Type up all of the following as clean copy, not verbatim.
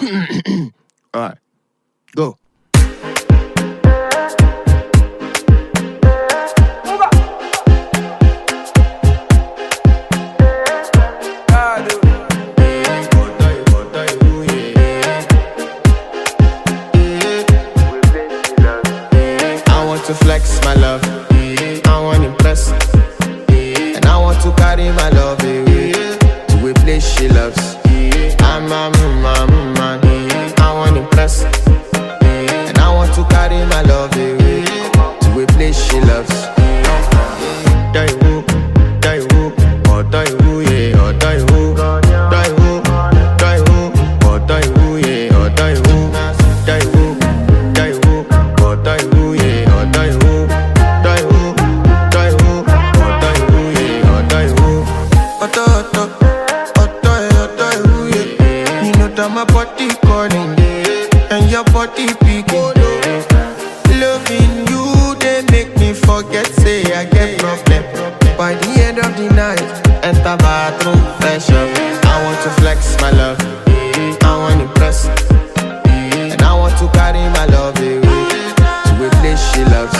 Alright, go. I want to flex my love, I want to impress, and I want to carry my love away to a place she loves. I'm a man, I want to impress, and I want to carry my love away to a place she loves. Die who, oh die who, yeah, oh die who, die who, oh die who, yeah, oh die who, oh die who, yeah, oh die who, oh die who, yeah, oh die who. You know that my body calling and your body picking. Loving you, they make me forget, say I get problem. By the end of the night, enter bathroom, fresh up. I want to flex my love, I want to impress, and I want to carry my love away to a place she loves.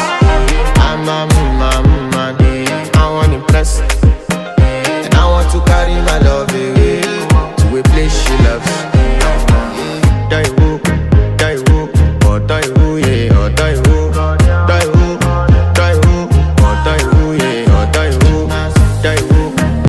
I'm a man, I want to impress,